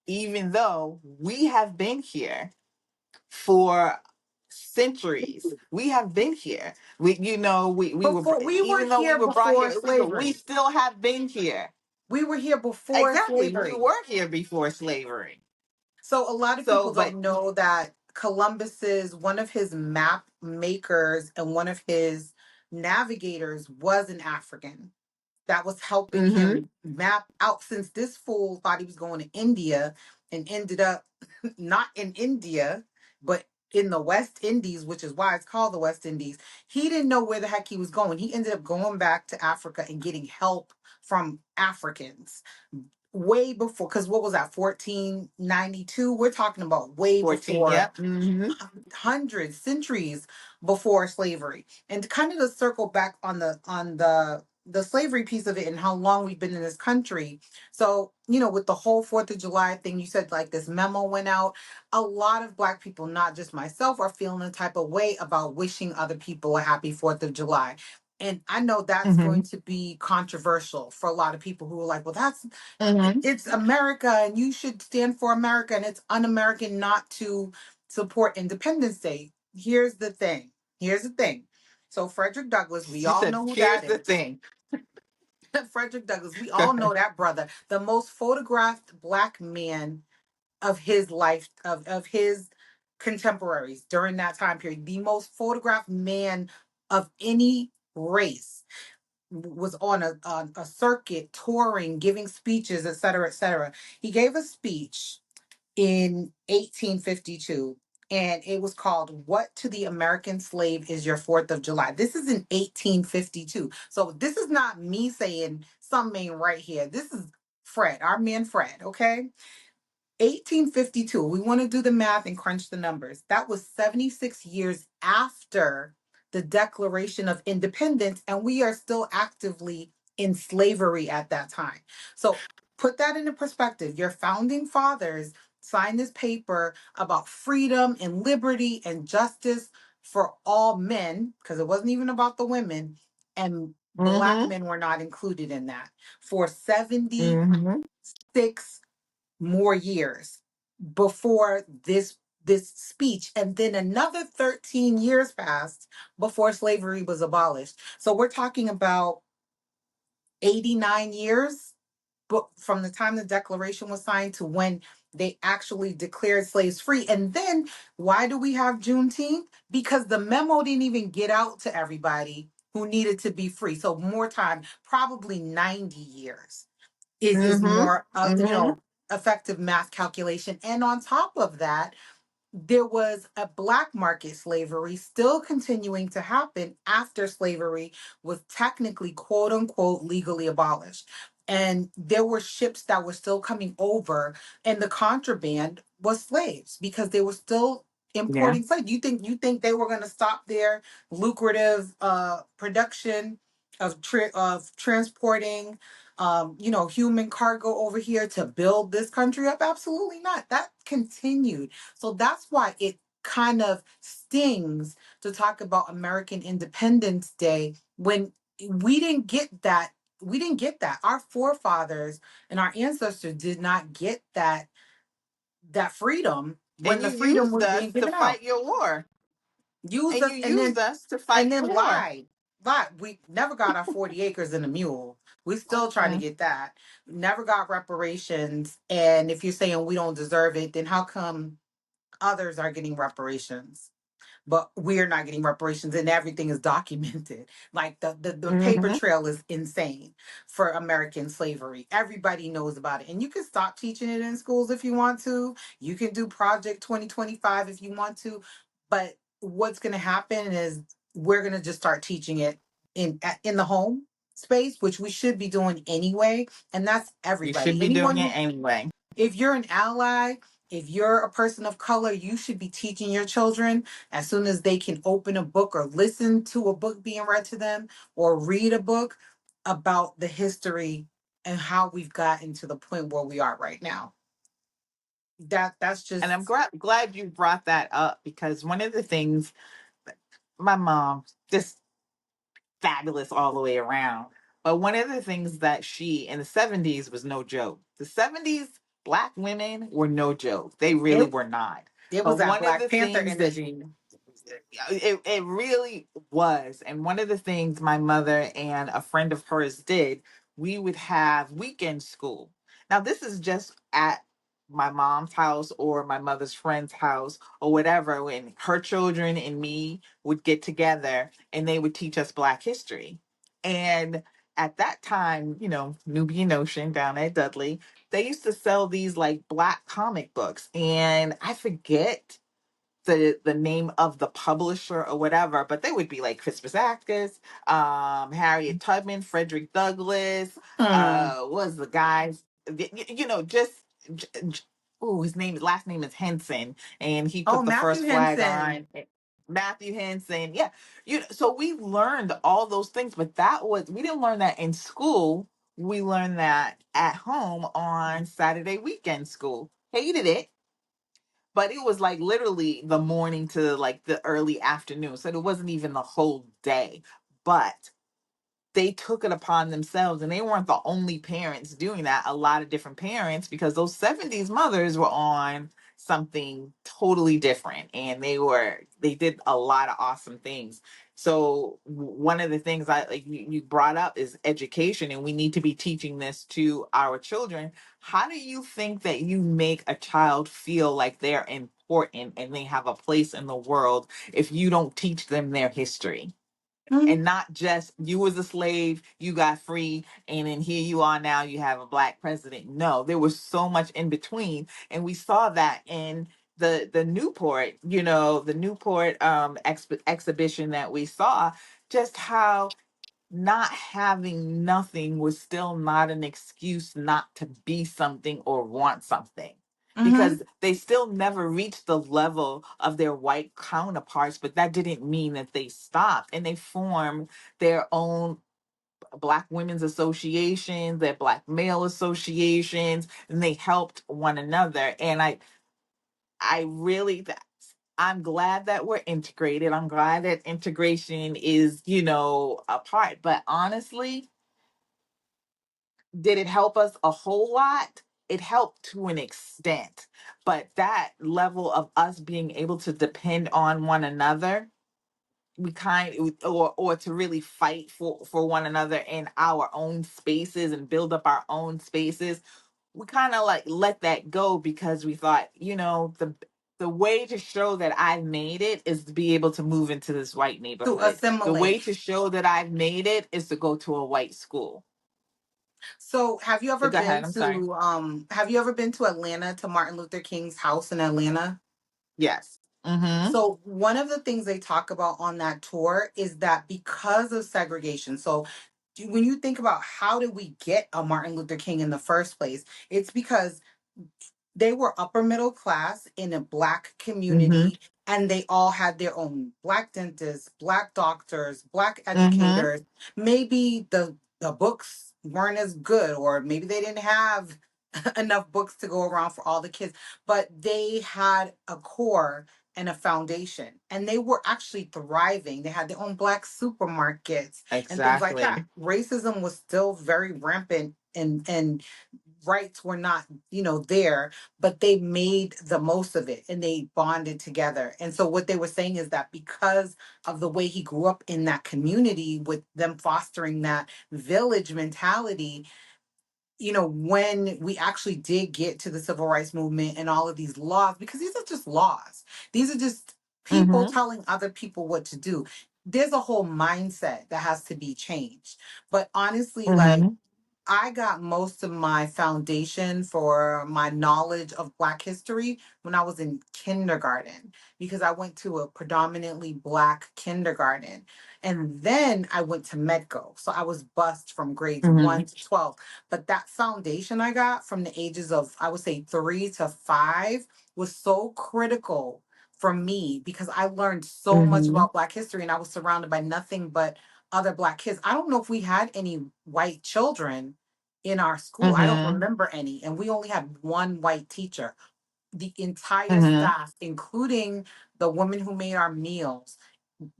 even though we have been here for centuries. We have been here. We were, Before we were even though we here were brought before here illegal, we slavery. still have been here. We were here before Exactly. We slavery. were here before slavery. So a lot of So, people but don't know that Columbus's one of his map makers and one of his navigators was an African that was helping mhm, him map out, since this fool thought he was going to India and ended up not in India, but in the West Indies, which is why it's called the West Indies. He didn't know where the heck he was going. He ended up going back to Africa and getting help from Africans way before, because what was that, 1492? We're talking about way 14, before, yep. Mhm. hundreds, centuries before slavery. And to kind of to circle back on the slavery piece of it and how long we've been in this country. So, with the whole 4th of July thing, you said like this memo went out. A lot of black people, not just myself, are feeling a type of way about wishing other people a happy 4th of July. And I know that's going Mm-hmm. to be controversial for a lot of people who are like, well, that's Mm-hmm. it's America and you should stand for America and it's un-American not to support Independence Day. Here's the thing. Here's the thing. So Frederick Douglass, we You all said, know who here's that the is. thing. Frederick Douglass, we all know that brother, the most photographed black man of his life, of his contemporaries during that time period, the most photographed man of any race, was on a circuit touring, giving speeches, et cetera, et cetera. He gave a speech in 1852, and it was called "What to the American Slave Is Your Fourth of July." This is in 1852. So this is not me saying something right here. This is Fred, our man Fred, okay? 1852, we want to do the math and crunch the numbers. That was 76 years after the Declaration of Independence, and we are still actively in slavery at that time. So put that into perspective. Your founding fathers signed this paper about freedom and liberty and justice for all men, because it wasn't even about the women, and black Mm-hmm. men were not included in that for 76 Mm-hmm. more years before this speech, and then another 13 years passed before slavery was abolished. So we're talking about 89 years, but from the time the declaration was signed to when they actually declared slaves free. And then why do we have Juneteenth? Because the memo didn't even get out to everybody who needed to be free. So more time, probably 90 years is Mm-hmm. more Mm-hmm. effective math calculation. And on top of that, there was a black market slavery still continuing to happen after slavery was technically, quote unquote, legally abolished. And there were ships that were still coming over, and the contraband was slaves because they were still Yeah. importing slaves. You think they were going to stop their lucrative production of transporting human cargo over here to build this country up? Absolutely not. That continued. So that's why it kind of stings to talk about American Independence Day when we didn't get that. We didn't get that. Our forefathers and our ancestors did not get that freedom when And the you freedom used was us being to given out. fight your war. Used And us you and used then us to fight your war. lied. Lied. We never got our 40 acres and a mule. We still trying to Mm-hmm. get that. Never got reparations. And if you're saying we don't deserve it, then how come others are getting reparations, but we're not getting reparations, and everything is documented? Like the paper Mm-hmm. trail is insane for American slavery. Everybody knows about it. And you can stop teaching it in schools if you want to. You can do Project 2025 if you want to. But what's going to happen is we're going to just start teaching it in the home space, which we should be doing anyway. And that's You should everybody. be doing Anyone it who, anyway. if you're an ally, if you're a person of color, you should be teaching your children as soon as they can open a book or listen to a book being read to them or read a book about the history and how we've gotten to the point where we are right now. That's And I'm just glad you brought that up because one of the things my mom just fabulous all the way around. But one of the things that she in the 70s was no joke. The 70s black women were no joke. They really it. were not. It was But that one of Black the Panther things that energy. it really was. And one of the things my mother and a friend of hers did, we would have weekend school. Now, this is just at my mom's house or my mother's friend's house or whatever, when her children and me would get together and they would teach us Black history. And at that time, Nubian Ocean down at Dudley, they used to sell these like Black comic books. And I forget the name of the publisher or whatever, but they would be like Crispus Attucks, Harriet Tubman, Frederick Douglass, Hmm. was the guys, just oh, his last name is Henson, and he Oh, put the Matthew first flag Henson. on. Matthew Henson, yeah, so we learned all those things, but we didn't learn that in school. We learned that at home on Saturday weekend school. Hated it, but it was like literally the morning to like the early afternoon. So it wasn't even the whole day. But they took it upon themselves, and they weren't the only parents doing that. A lot of different parents, because those 70s mothers were on something totally different, and they did a lot of awesome things. So one of the things I like you brought up is education, and we need to be teaching this to our children. How do you think that you make a child feel like they're important and they have a place in the world if you don't teach them their history? Mhm. And not just you was a slave, you got free, and then here you are now, you have a black president. No, there was so much in between. And we saw that in the Newport, the Newport exhibition that we saw, just how not having nothing was still not an excuse not to be something or want something, Mhm. because they still never reached the level of their white counterparts, but that didn't mean that they stopped, and they formed their own black women's associations, their black male associations, and they helped one another. And I really I'm glad that we're integrated. I'm glad that integration is, a part. But honestly, did it help us a whole lot? It helped to an extent. But that level of us being able to depend on one another, we or to really fight for one another in our own spaces and build up our own spaces, we kind of like let that go, because we thought, the way to show that I've made it is to be able to move into this white To neighborhood. The way assimilate. to show that I've made it is to go to a white school. So, Go ahead. I'm sorry. have you ever been to Atlanta, to Martin Luther King's house in Atlanta? Yes. Mm-hmm. So, one of the things they talk about on that tour is that because of segregation, so when you think about how did we get a Martin Luther King in the first place, it's because they were upper middle class in a black Mm-hmm. community, and they all had their own black dentists, black doctors, black Mm-hmm. educators. Maybe the books weren't as good, or maybe they didn't have enough books to go around for all the kids, but they had a core and a foundation, and they were actually thriving. They had their own black supermarkets and things like that. Exactly. Racism was still very rampant, and rights were not, there, but they made the most of it and they bonded together. And so what they were saying is that because of the way he grew up in that community, with them fostering that village mentality, when we actually did get to the civil rights movement and all of these laws, because these are just laws, these are just people Mm-hmm. telling other people what to do. There's a whole mindset that has to be changed. But honestly, like, Mm-hmm. I got most of my foundation for my knowledge of Black history when I was in kindergarten, because I went to a predominantly Black kindergarten. And then I went to Medco. So I was bused from grades Mm-hmm. 1 to 12. But that foundation I got from the ages of, I would say, 3 to 5 was so critical for me, because I learned so much Mm-hmm. about Black history and I was surrounded by nothing but other Black kids. I don't know if we had any white children in our school. I don't Mm-hmm. remember any. And we only had one white teacher. The entire Mm-hmm. staff, including the woman who made our meals,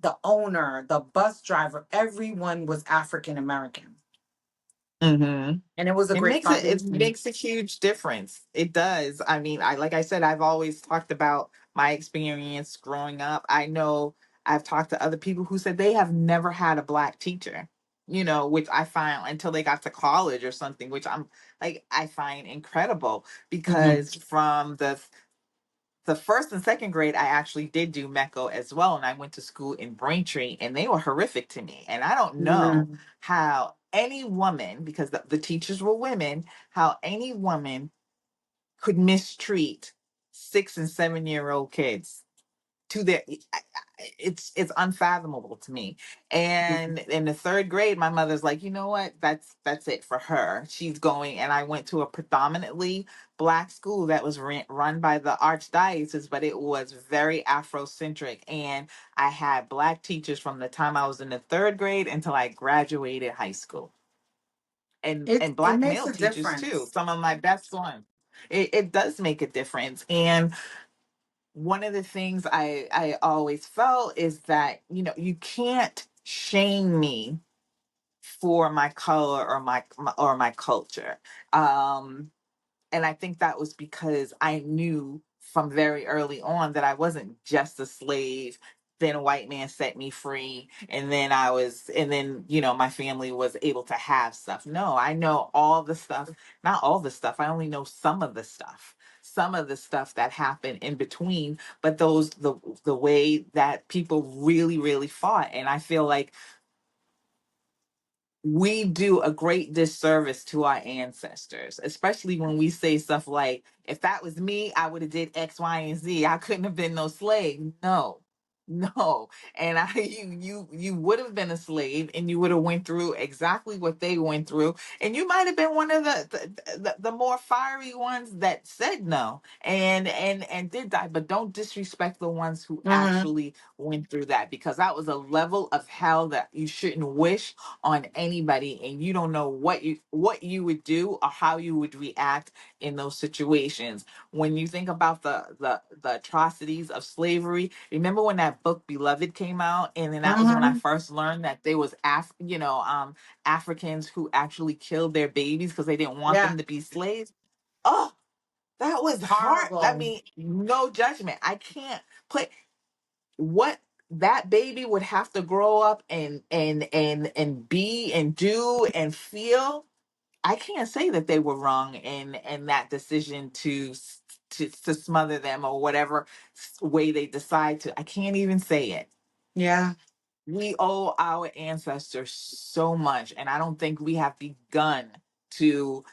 the owner, the bus driver, everyone was African American. Mm-hmm. And it was a It great makes it foundation. makes a huge difference. It does. I mean, like I said, I've always talked about my experience growing up. I know I've talked to other people who said they have never had a black teacher, which I find, until they got to college or something, which I find incredible, Mhm. because from the first and second grade, I actually did do MECO as well. And I went to school in Braintree, and they were horrific to me. And I don't know Mhm. how any woman, because the teachers were women, how any woman could mistreat 6 and 7-year-old kids to their it's unfathomable to me. And in the third grade, my mother's like, you know what, that's it for her, she's going. And I went to a predominantly black school that was run by the archdiocese, but it was very afrocentric, and I had black teachers from the time I was in the third grade until I graduated high school, and It black makes male a teachers too, difference. some of my best ones. It does make a difference. And one of the things I always felt is that, you can't shame me for my color or my culture. Um, and I think that was because I knew from very early on that I wasn't just a slave. Then a white man set me free, and then my family was able to have stuff. No, I know all the stuff, not all the stuff. I only know some of the stuff that happened in between. But the way that people really, really fought, and I feel like we do a great disservice to our ancestors, especially when we say stuff like, if that was me, I would have did X, Y, and Z. I couldn't have been no slave. No, no. And you would have been a slave, and you would have went through exactly what they went through. And you might have been one of the more fiery ones that said no and did die. But don't disrespect the ones who Mm-hmm. actually went through that, because that was a level of hell that you shouldn't wish on anybody, and you don't know what you would do or how you would react in those situations. When you think about the atrocities of slavery, remember when that book Beloved came out, and then that was when I Mm-hmm. first learned that there was Africans who actually killed their babies because they didn't want Yeah. them to be slaves. Oh, that was hard. I Horrible. mean, no judgment. I can't play what that baby would have to grow up and be and do and feel. I can't say that they were wrong in that decision to smother them or whatever way they decide to. I can't even say it. Yeah. We owe our ancestors so much, and I don't think we have begun to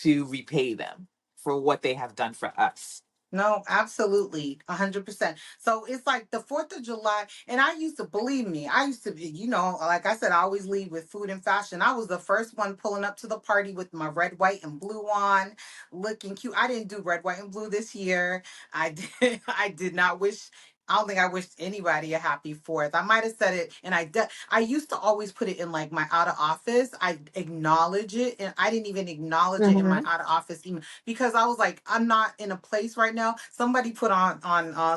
repay them for what they have done for us. No, absolutely, 100%. So it's like the 4th of July, and I used to, believe me, I used to be, like I said, I always lead with food and fashion. I was the first one pulling up to the party with my red, white, and blue on, looking cute. I didn't do red, white, and blue this year. I did. I did not wish. I don't think I wished anybody a happy fourth. I might have said it, and I used to always put it in like my out of office. I acknowledge it, and I didn't even acknowledge it in my Hmm. out of office email because I was like, I'm not in a place right now. Somebody put on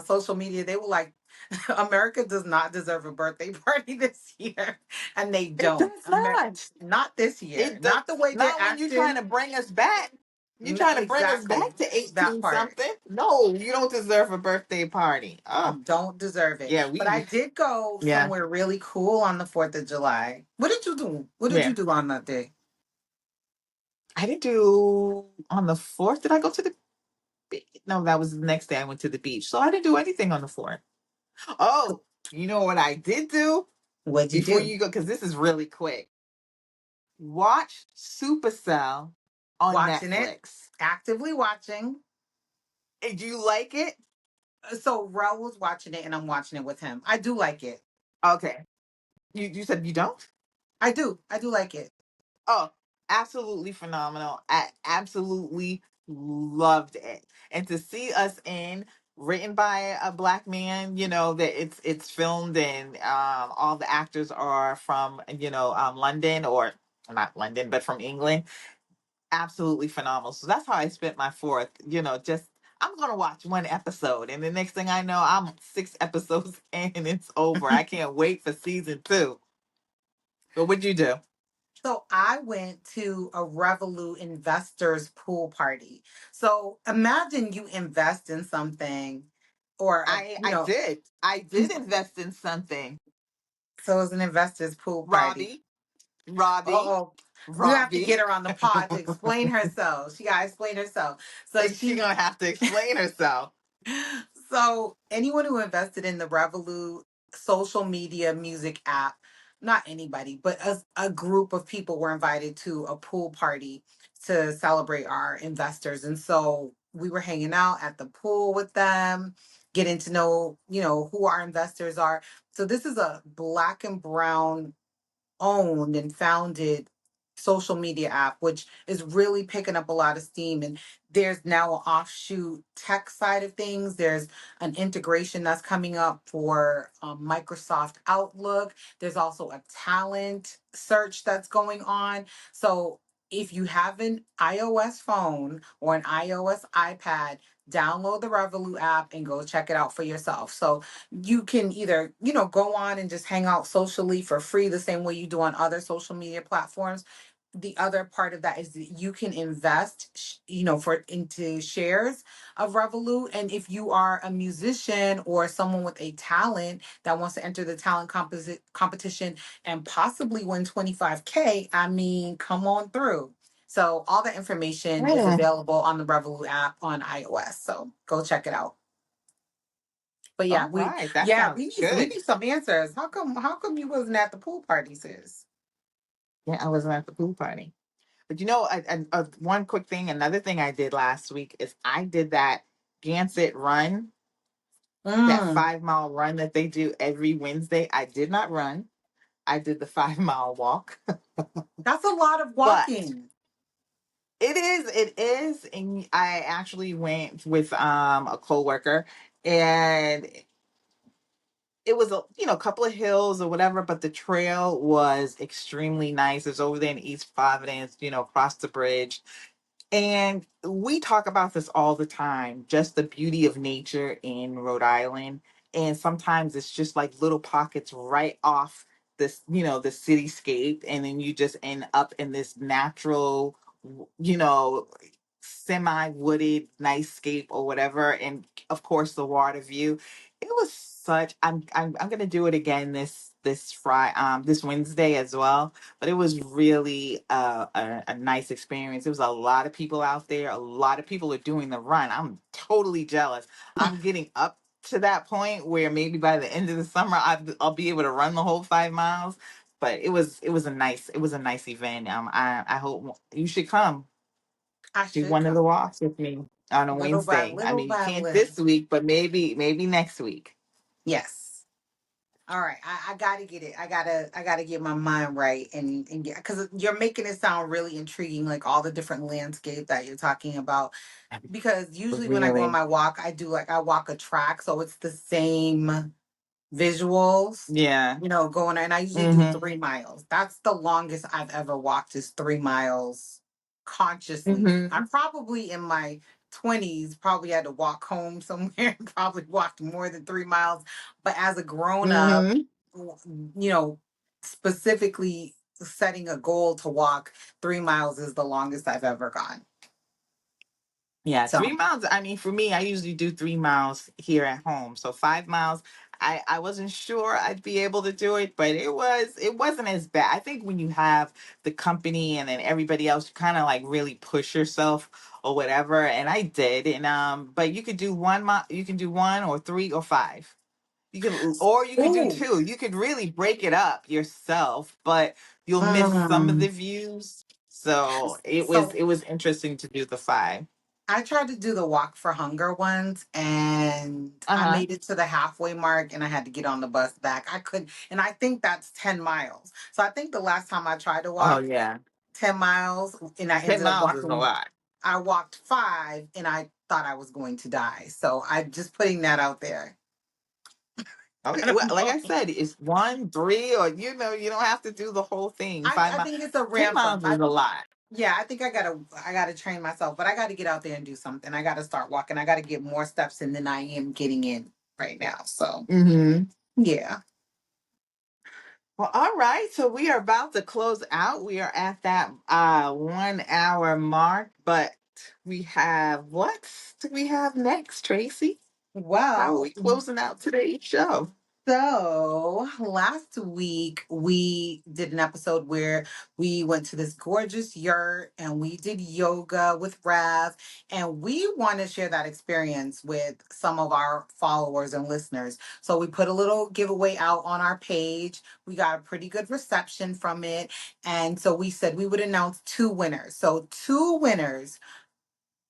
social media, they were like, America does not deserve a birthday party this year, and they It don't. does not. Not this year, It does not the way they're not when you're trying acting. to bring us back. You're No, trying to bring us exactly back to that 18 part. something. No, you don't deserve a birthday party. Oh, Don't deserve it. yeah, But I did go yeah, somewhere really cool on the 4th of July. What did you do? What did yeah. you do on that day? I didn't do on the 4th. Did I go to the beach? No, that was the next day I went to the beach. So I didn't do anything on the 4th. Oh, you know what I did do What'd you before do? you go? Because this is really quick. Watch Supercell on Watching it, Netflix. actively watching. Do you like it? So Rel was watching it, and I'm watching it with him. I do like it. Okay. You said you don't? I do. I do like it. Oh, absolutely phenomenal. I absolutely loved it. And to see us in written by a black man, that it's filmed and all the actors are from, London, or not London, but from England. Absolutely phenomenal. So that's how I spent my fourth, just I'm gonna watch one episode, and the next thing I know, I'm 6 episodes in and it's over. I can't wait for season two. But what'd you do? So I went to a Revolut investors pool party. So imagine you invest in something or I did. I did invest in something. so it was an investors pool party. Robbie, Robbie, Oh, we have to get Robbie. her on the pod to explain herself. She gotta explain herself. So She gonna have to explain herself. so anyone who invested in the Revolut social media music app, not anybody, but a group of people were invited to a pool party to celebrate our investors. And so we were hanging out at the pool with them, getting to know, who our investors are. So this is a black and brown owned and founded social media app, which is really picking up a lot of steam. And there's now an offshoot tech side of things. There's an integration that's coming up for Microsoft Outlook. There's also a talent search that's going on. So if you have an iOS phone or an iOS iPad, download the Revolut app and go check it out for yourself. So you can either, go on and just hang out socially for free the same way you do on other social media platforms. The other part of that is that you can invest, for into shares of Revolut. And if you are a musician or someone with a talent that wants to enter the talent competition and possibly win 25K, I mean, come on through. So all the information is Mm. available on the Revolut app on iOS. So go check it out. But yeah, All right, that we sounds good. need some answers. How come you wasn't at the pool party, sis? Yeah, I wasn't at the pool party. But one quick thing, another thing I did last week is I did that Gansett run, that Mm, 5 mile run that they do every Wednesday. I did not run. I did the 5 mile walk. that's a lot of But walking. it is. And I actually went with a coworker, and it was a couple of hills or whatever, but the trail was extremely nice. It's over there in East Providence, across the bridge. And we talk about this all the time, just the beauty of nature in Rhode Island. And sometimes it's just like little pockets right off this, the cityscape. And then you just end up in this natural, you know, semi wooded nice scape or whatever. And of course, the water view. It was such, I'm going to do it again this Wednesday as well, but it was really a nice experience. There was a lot of people out there. A lot of people are doing the run. I'm totally jealous. I'm getting up to that point where maybe by the end of the summer I'll be able to run the whole 5 miles. But it was a nice event. I hope you should come I do should one of come the walks with me on a little by Wednesday. I little mean, you by can't little. this week, but maybe next week. Yes. All right. I gotta get it. I gotta get my mind right and get, because you're making it sound really intriguing, like all the different landscape that you're talking about. Because usually when I go on Really? my walk, I walk a track, so it's the same visuals, Yeah. going, and I usually do Mm-hmm. 3 miles. That's the longest I've ever walked, is 3 miles consciously. I Mm-hmm. probably in my 20s probably had to walk home somewhere and probably walked more than 3 miles. But as a grown up, Mm-hmm. you know, specifically setting a goal to walk 3 miles is the longest I've ever gone. Yeah, So 3 miles. I mean, for me, I usually do 3 miles here at home. So 5 miles, I wasn't sure I'd be able to do it, but it wasn't as bad. I think when you have the company and then everybody else, you kind of like really push yourself or whatever. And I did. And but you could do 1 mile, you can do one or three or five. You could do ooh. two. You could really break it up yourself, but you'll miss some of the Mm. views. So it was So it was interesting to do the five. I tried to do the walk for hunger once, and I Uh-huh. made it to the halfway mark and I had to get on the bus back. I couldn't, and I think that's 10 miles. So I think the last time I tried to Oh walk yeah. 10 miles and I 10 ended up miles is a walking, lot. I walked 5 and I thought I was going to die. So I'm just putting that out there. Okay. I Well, don't like I know. said, it's one, three, or you don't have to do the whole thing. I 5 miles. think it's a 10 ramp up. miles is a lot. Yeah, I think I gotta train myself, but I gotta get out there and do something. I gotta start walking. I gotta get more steps in than I am getting in right now. So Mm-hmm. yeah. Well, all right. So we are about to close out. We are at that 1 hour mark, but we have what do we have next, Tracy? How are we Well, closing out today's show? so last week we did an episode where we went to this gorgeous yurt and we did yoga with Rev, and we want to share that experience with some of our followers and listeners. So we put a little giveaway out on our page. We got a pretty good reception from it. And so we said we would announce two winners. So two winners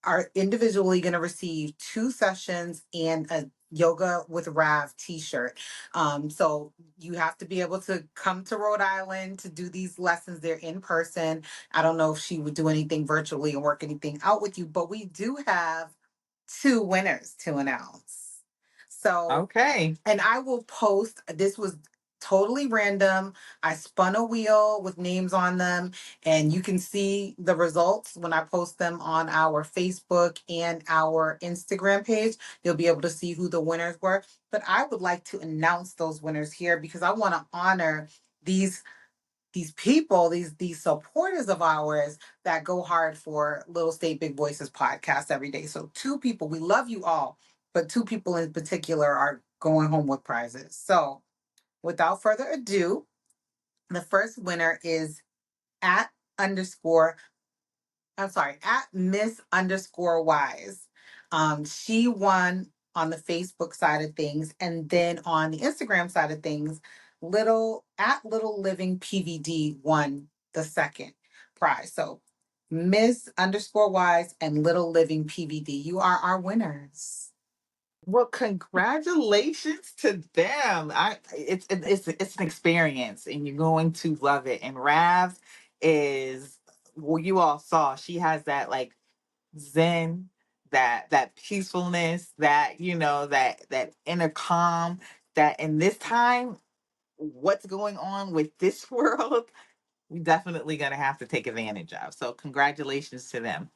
are individually going to receive 2 sessions and a yoga with Rav t-shirt. So you have to be able to come to Rhode Island to do these lessons. They're in person. I don't know if she would do anything virtually and work anything out with you, but we do have two winners to announce. So, Okay. and I will post, this was totally random. I spun a wheel with names on them, and you can see the results when I post them on our Facebook and our Instagram page. You'll be able to see who the winners were. But I would like to announce those winners here because I want to honor these people, these supporters of ours that go hard for Little State Big Voices podcast every day. So two people, we love you all, but two people in particular are going home with prizes. So without further ado, the first winner is at underscore I'm sorry, at Miss underscore Wise. She won on the Facebook side of things, and then on the Instagram side of things, Little Living PVD won the second prize. So Miss underscore Wise and Little Living PVD, you are our winners. Well, congratulations to them. It's an experience, and you're going to love it. And Rav is, well, you all saw she has that like zen, that peacefulness, that that inner calm. That in this time, what's going on with this world, we definitely gonna have to take advantage of. So congratulations to them.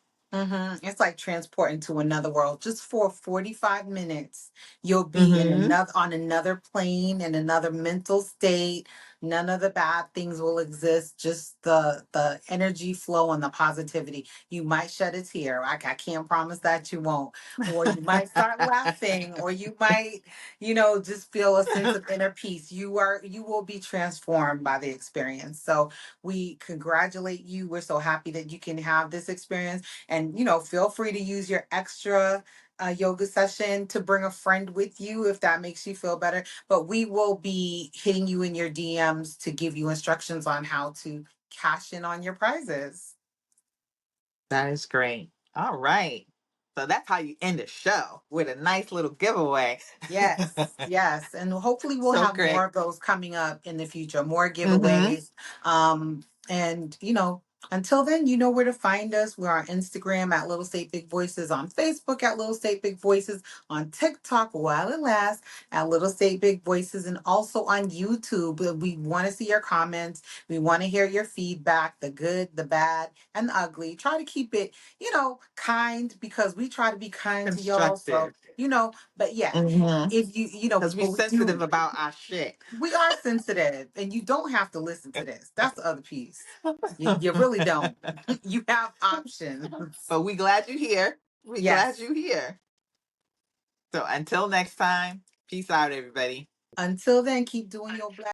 It's like transporting to another world. Just for 45 minutes, you'll be in Mm-hmm. another on another plane in another mental state. None of the bad things will exist. Just the energy flow and the positivity. You might shed a tear. I can't promise that you won't. Or you might start laughing, or you might, just feel a sense of inner peace. You will be transformed by the experience. So we congratulate you. We're so happy that you can have this experience, and feel free to use your extra yoga session to bring a friend with you if that makes you feel better. But we will be hitting you in your DMs to give you instructions on how to cash in on your prizes. That is great. All right. So that's how you end the show, with a nice little giveaway. Yes, yes. And hopefully we'll So have more great. of those coming up in the future, more Mm-hmm. giveaways. And until then, you know where to find us. We're on Instagram at Little State Big Voices, on Facebook at Little State Big Voices, on TikTok while it lasts at Little State Big Voices, and also on YouTube. We want to see your comments. We want to hear your feedback, the good, the bad, and the ugly. Try to keep it, kind, because we try to be kind to y'all. So, Constructive. but yeah, Mm-hmm. if Because we but we sensitive do, about our shit. we are sensitive, and you don't have to listen to this. That's the other piece. You really don't. You have options. But we glad you're here. We glad Yes. you're here. So until next time, peace out, everybody. Until then, keep doing your black.